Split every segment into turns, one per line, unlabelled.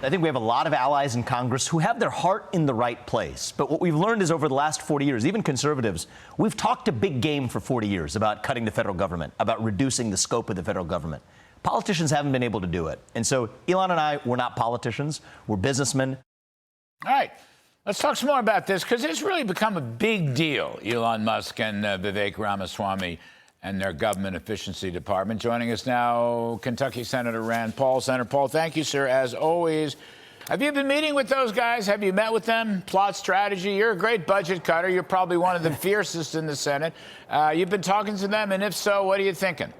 I think we have a lot of allies in Congress who have their heart in the right place. But what we've learned is over the last 40 years, even conservatives, we've talked a big game for 40 years about cutting the federal government, about reducing the scope of the federal government. Politicians haven't been able to do it. And so Elon and I, we're not politicians. We're businessmen.
All right. Let's talk some more about this, because it's really become a big deal, Elon Musk and Vivek Ramaswamy and their government efficiency department. Joining us now, Kentucky Senator Rand Paul. Senator Paul, thank you, sir, as always. Have you been meeting with those guys? Have you met with them? Plot strategy? You're a great budget cutter. You're probably one of the fiercest in the Senate. You've been talking to them, and if so, what are you thinking?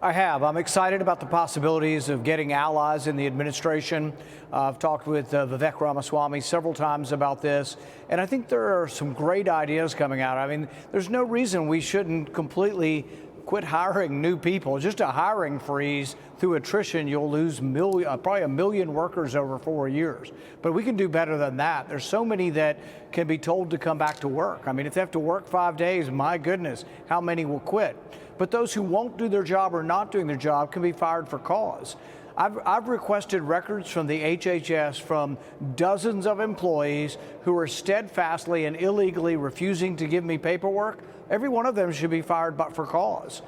I have. I'm excited about the possibilities of getting allies in the administration. I've talked with Vivek Ramaswamy several times about this, and I think there are some great ideas coming out. I mean, there's no reason we shouldn't completely quit hiring new people. Just a hiring freeze through attrition, you'll lose probably 1 million workers over 4 years. But we can do better than that. There's so many that can be told to come back to work. I mean, if they have to work 5 days, my goodness, how many will quit? But those who won't do their job or not doing their job can be fired for cause. I've requested records from the HHS from dozens of employees who are steadfastly and illegally refusing to give me paperwork. Every one of them should be fired but for cause.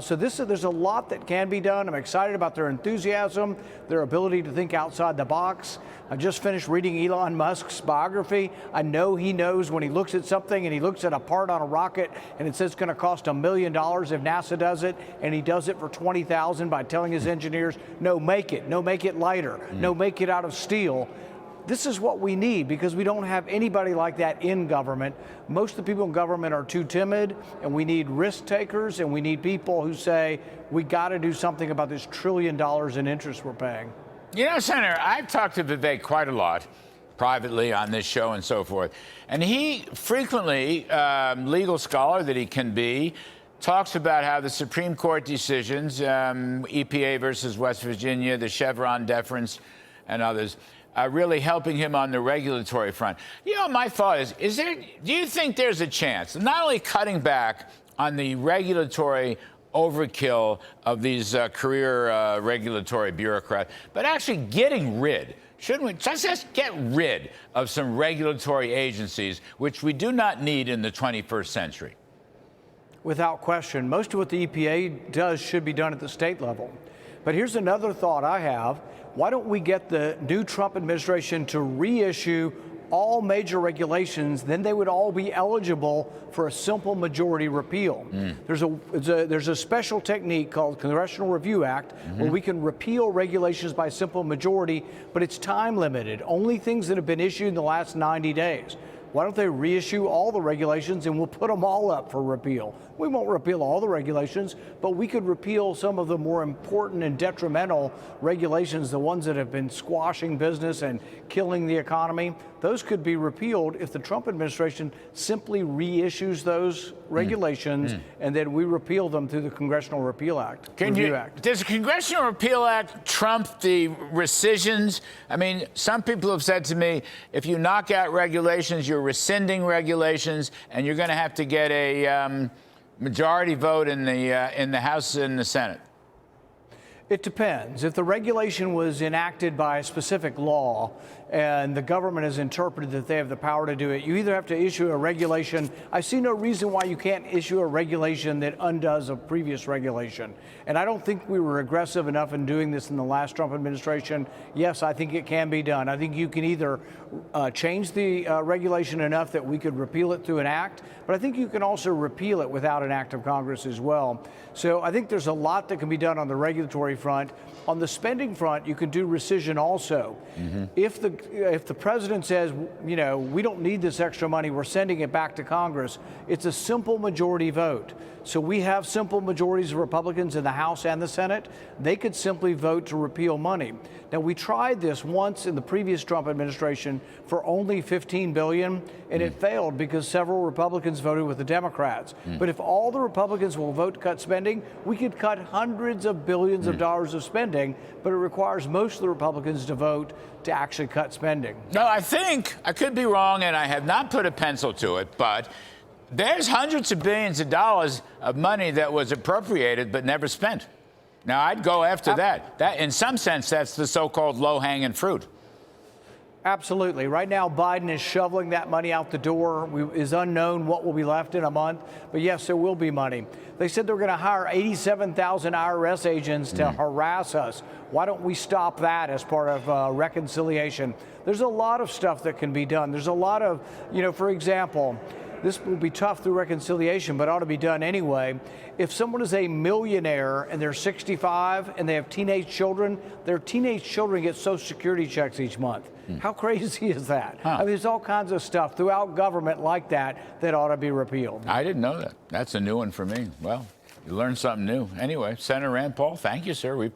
So there's a lot that can be done. I'm excited about their enthusiasm, their ability to think outside the box. I just finished reading Elon Musk's biography. I know he knows when he looks at something and he looks at a part on a rocket and it says it's going to cost $1 million if NASA does it, and he does it for $20,000 by telling his engineers, no, make it lighter, no, make it out of steel. This is what we need, because we don't have anybody like that in government. Most of the people in government are too timid, and we need risk takers, and we need people who say, we got to do something about this $1 trillion in interest we're paying.
You know, Senator, I've talked to Vivek quite a lot, privately on this show and so forth. And he frequently, legal scholar that he can be, talks about how the Supreme Court decisions, EPA versus West Virginia, the Chevron deference, and others, are really helping him on the regulatory front. You know, my thought is do you think there's a chance of not only cutting back on the regulatory overkill of these career regulatory bureaucrats, but actually getting rid, shouldn't we just get rid of some regulatory agencies, which we do not need in the 21st century?
Without question. Most of what the EPA does should be done at the state level. But here's another thought I have. Why don't we get the new Trump administration to reissue all major regulations? Then they would all be eligible for a simple majority repeal. There's a special technique called Congressional Review Act where we can repeal regulations by simple majority, but it's time limited. Only things that have been issued in the last 90 days. Why don't they reissue all the regulations and we'll put them all up for repeal? We won't repeal all the regulations, but we could repeal some of the more important and detrimental regulations, the ones that have been squashing business and killing the economy. Those could be repealed if the Trump administration simply reissues those regulations and then we repeal them through the Congressional Repeal Act.
Does the Congressional Repeal Act trump the rescissions? I mean, some people have said to me, if you knock out regulations, you're rescinding regulations, and you're going to have to get a majority vote in the House and the Senate.
It depends. If the regulation was enacted by a specific law and the government has interpreted that they have the power to do it, you either have to issue a regulation. I see no reason why you can't issue a regulation that undoes a previous regulation. And I don't think we were aggressive enough in doing this in the last Trump administration. Yes, I think it can be done. I think you can either change the regulation enough that we could repeal it through an act, but I think you can also repeal it without an act of Congress as well. So I think there's a lot that can be done on the regulatory front. On the spending front, you can do rescission also. If the president says, you know, we don't need this extra money, we're sending it back to Congress, it's a simple majority vote. So we have simple majorities of Republicans in the House and the Senate. They could simply vote to repeal money. Now, we tried this once in the previous Trump administration for only $15 billion, and it failed because several Republicans voted with the Democrats. But if all the Republicans will vote to cut spending, we could cut hundreds of billions of dollars of spending, but it requires most of the Republicans to vote to actually cut spending.
No, I think, I could be wrong, and I have not put a pencil to it, but there's hundreds of billions of dollars of money that was appropriated but never spent. Now, I'd go after that. That, in some sense, that's the so-called low-hanging fruit.
Absolutely. Right now, Biden is shoveling that money out the door. It's unknown what will be left in a month. But yes, there will be money. They said they're going to hire 87,000 IRS agents to harass us. Why don't we stop that as part of reconciliation? There's a lot of stuff that can be done. There's a lot of, for example, this will be tough through reconciliation, but ought to be done anyway. If someone is a millionaire and they're 65 and they have teenage children, their teenage children get Social Security checks each month. How crazy is that? I mean, there's all kinds of stuff throughout government like that that ought to be repealed.
I didn't know that. That's a new one for me. Well, you learned something new. Anyway, Senator Rand Paul, thank you, sir. We